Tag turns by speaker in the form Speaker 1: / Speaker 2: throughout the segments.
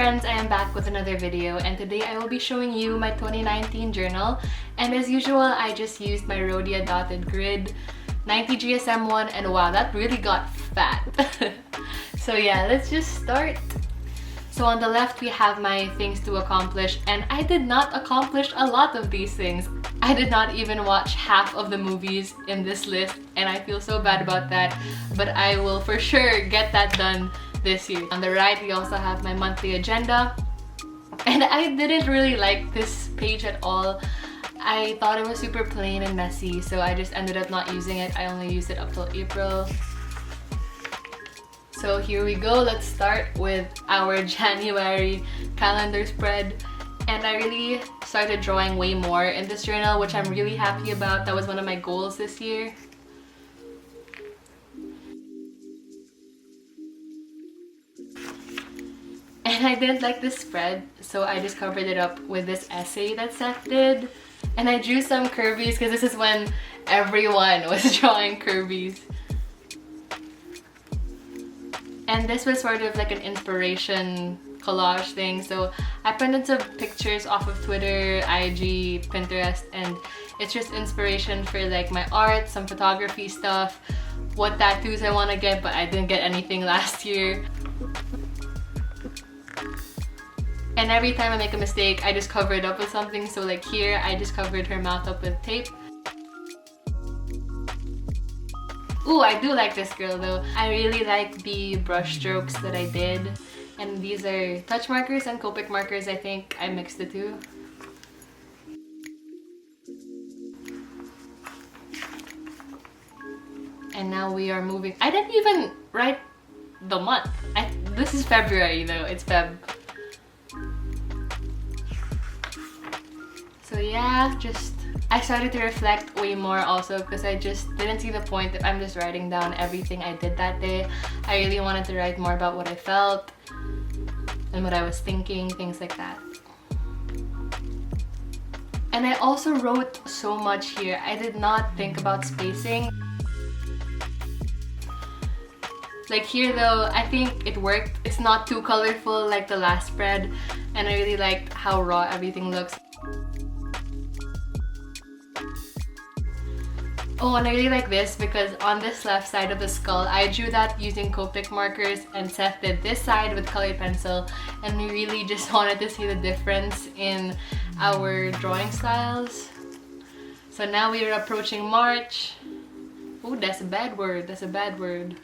Speaker 1: friends, I am back with another video, and today I will be showing you my 2019 journal. And as usual, I just used my Rhodia dotted grid 90 GSM one, and wow, that really got fat. So yeah, let's just start. So on the left we have my things to accomplish, and I did not accomplish a lot of these things. I did not even watch half of the movies in this list, and I feel so bad about that, but I will for sure get that done this year. On the right we also have my monthly agenda, and I didn't really like this page at all. I thought it was super plain and messy, so I just ended up not using it. I only used it up till April. So here we go, let's start with our January calendar spread. And I really started drawing way more in this journal, which I'm really happy about. That was one of my goals this year. And I didn't like this spread, so I just covered it up with this essay that Seth did. And I drew some curvies because this is when everyone was drawing curvies. And this was sort of like an inspiration collage thing, so I printed some pictures off of Twitter, IG, Pinterest, and it's just inspiration for like my art, some photography stuff, what tattoos I want to get, but I didn't get anything last year. And every time I make a mistake, I just cover it up with something. So like here, I just covered her mouth up with tape. Ooh, I do like this girl though. I really like the brush strokes that I did. And these are touch markers and Copic markers. I think I mixed the two. And now we are moving. I didn't even write the month. This is February though, it's Feb. So yeah, I started to reflect way more also because I just didn't see the point if I'm just writing down everything I did that day. I really wanted to write more about what I felt and what I was thinking, things like that. And I also wrote so much here. I did not think about spacing. Like here though, I think it worked. It's not too colorful like the last spread, and I really liked how raw everything looks. Oh, and I really like this because on this left side of the skull, I drew that using Copic markers, and Seth did this side with colored pencil, and we really just wanted to see the difference in our drawing styles. So now we are approaching March. Oh, that's a bad word. That's a bad word.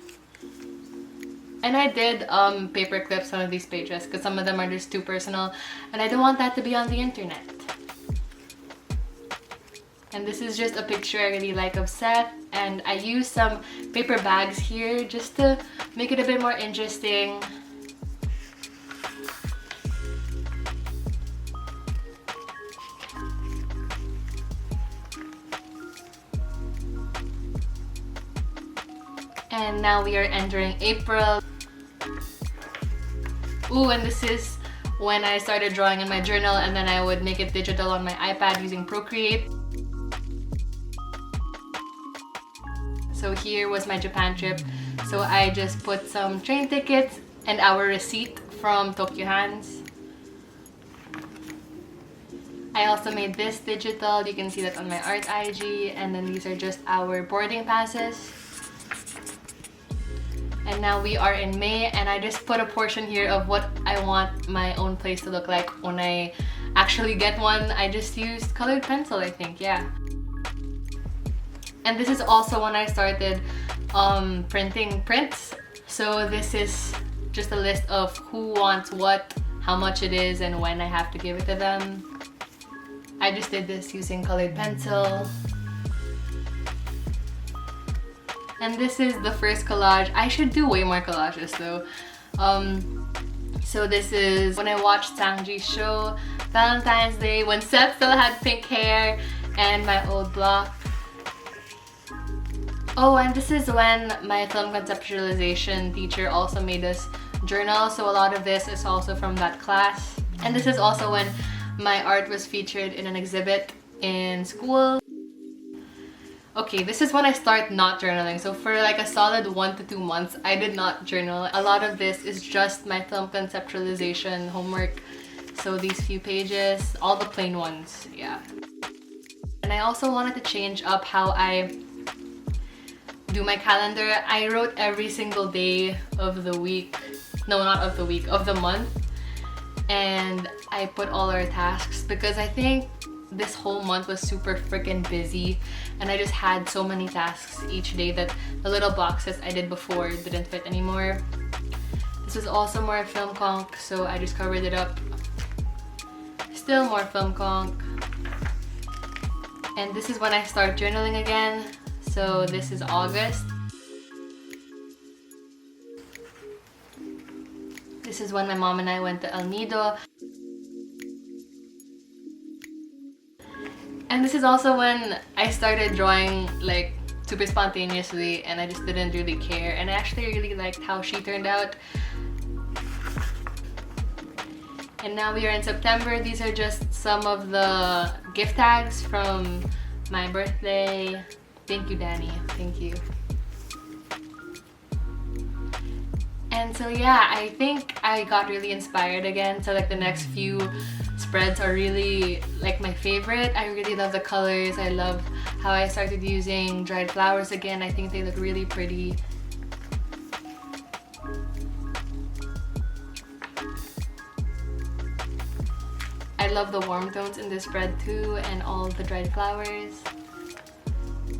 Speaker 1: And I did paper clip some of these pages because some of them are just too personal, and I don't want that to be on the internet. And this is just a picture I really like of Seth, and I used some paper bags here just to make it a bit more interesting. And now we are entering April. Ooh, and this is when I started drawing in my journal, and then I would make it digital on my iPad using Procreate. So here was my Japan trip. So I just put some train tickets and our receipt from Tokyo Hands. I also made this digital. You can see that on my art IG. And then these are just our boarding passes. And now we are in May, and I just put a portion here of what I want my own place to look like when I actually get one. I just used colored pencil, I think, yeah. And this is also when I started printing prints. So this is just a list of who wants what, how much it is, and when I have to give it to them. I just did this using colored pencil. And this is the first collage. I should do way more collages though. So this is when I watched Sang-ji's show, Valentine's Day, when Seth still had pink hair, and my old block. Oh, and this is when my film conceptualization teacher also made us journal, so a lot of this is also from that class. And this is also when my art was featured in an exhibit in school. Okay, Okay, this is when I start not journaling. So for like a solid 1 to 2 months, I did not journal. A lot of this is just my film conceptualization homework. So these few pages, all the plain ones, yeah. And I also wanted to change up how I do my calendar. I wrote every single day of the week. No, not of the week, of the month. And I put all our tasks because I think this whole month was super freaking busy and I just had so many tasks each day that the little boxes I did before didn't fit anymore. This was also more film conk, so I just covered it up. Still more film conk. And this is when I start journaling again. So this is August. This is when my mom and I went to El Nido. And this is also when I started drawing like super spontaneously and I just didn't really care. And I actually really liked how she turned out. And now we are in September. These are just some of the gift tags from my birthday. Thank you, Danny. Thank you. And so yeah, I think I got really inspired again. So like the next few spreads are really like my favorite. I really love the colors. I love how I started using dried flowers again. I think they look really pretty. I love the warm tones in this spread too, and all the dried flowers.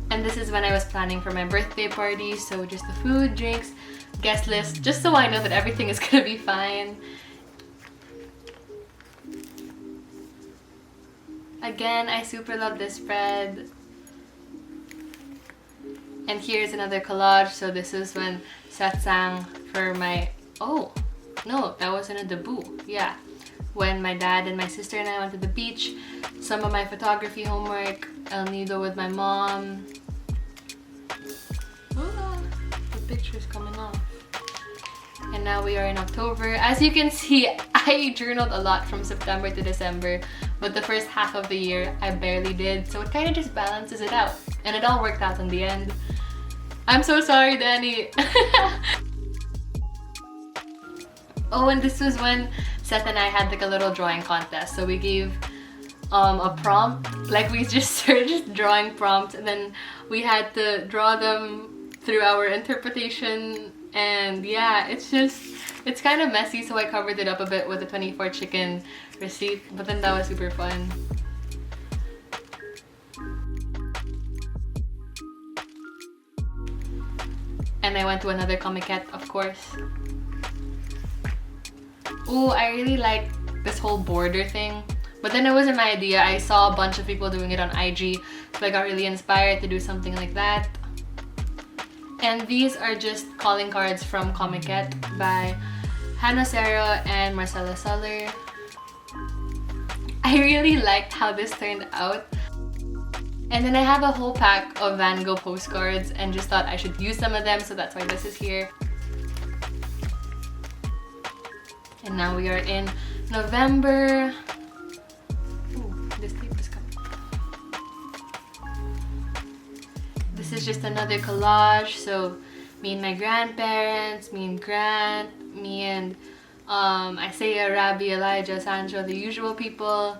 Speaker 1: And this is when I was planning for my birthday party, so just the food, drinks, guest list, just so I know that everything is gonna be fine. Again, I super love this spread. And here's another collage. So this is when satsang for my... Oh, no, that wasn't a debut. Yeah. When my dad and my sister and I went to the beach. Some of my photography homework. El Nido with my mom. Oh, the picture's coming off. And now we are in October. As you can see, I journaled a lot from September to December, but the first half of the year I barely did, so it kind of just balances it out. And it all worked out in the end. I'm so sorry, Danny. Oh, and this was when Seth and I had like a little drawing contest. So we gave a prompt, like we just searched drawing prompts, and then we had to draw them through our interpretation. And yeah, it's kind of messy, so I covered it up a bit with the 24 chicken receipt, but then that was super fun. And I went to another comiquette, of course. Ooh, I really like this whole border thing, but then it wasn't my idea. I saw a bunch of people doing it on IG, so I got really inspired to do something like that. And these are just calling cards from Comiquette by Hannah Serra and Marcella Suller. I really liked how this turned out. And then I have a whole pack of Van Gogh postcards and just thought I should use some of them, so that's why this is here. And now we are in November. Ooh, this tape is coming. This is just another collage. So me and my grandparents, me and Grant, me and Isaiah, Rabbi, Elijah, Sancho, the usual people.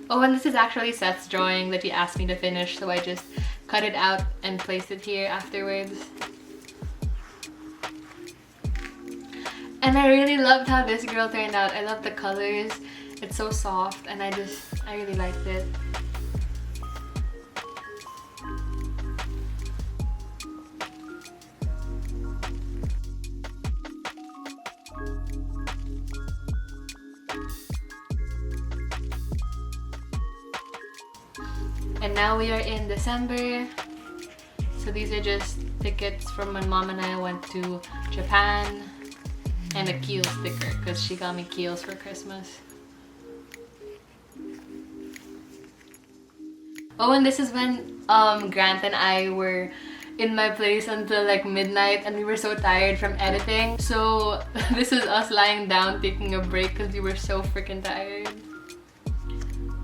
Speaker 1: Oh, and this is actually Seth's drawing that he asked me to finish, so I just cut it out and placed it here afterwards. And I really loved how this girl turned out. I love the colors. It's so soft and I really liked it. And now we are in December. So these are just tickets from when mom and I went to Japan. And a Kiehl sticker, because she got me Kiehls for Christmas. Oh, and this is when Grant and I were in my place until like midnight and we were so tired from editing. So this is us lying down taking a break because we were so freaking tired.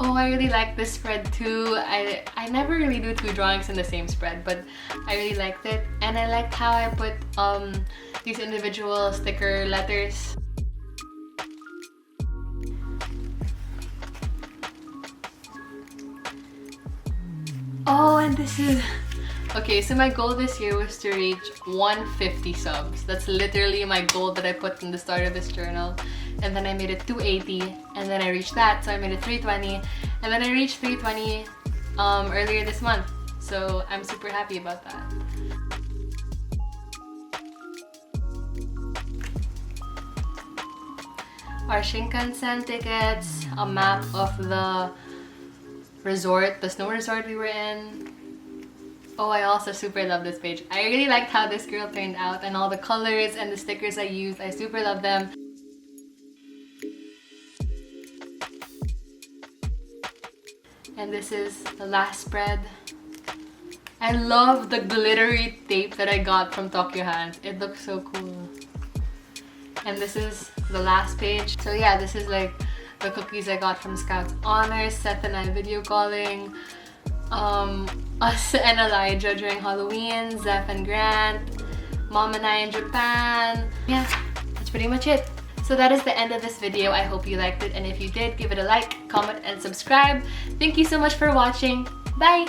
Speaker 1: Oh, I really like this spread too. I never really do two drawings in the same spread, but I really liked it. And I liked how I put these individual sticker letters. Oh, and this is... Okay, so my goal this year was to reach 150 subs. That's literally my goal that I put in the start of this journal. And then I made it 280, and then I reached that, so I made it 320. And then I reached 320 earlier this month. So I'm super happy about that. Our Shinkansen tickets, a map of the resort, the snow resort we were in. Oh, I also super love this page. I really liked how this girl turned out and all the colors and the stickers I used. I super love them. And this is the last spread. I love the glittery tape that I got from Tokyo Hands. It looks so cool. And this is the last page. So yeah, this is like the cookies I got from Scouts Honors, Seth and I video calling, us and Elijah during Halloween, Zeph and Grant, Mom and I in Japan. Yeah, that's pretty much it. So that is the end of this video. I hope you liked it, and if you did, give it a like, comment, and subscribe. Thank you so much for watching. Bye!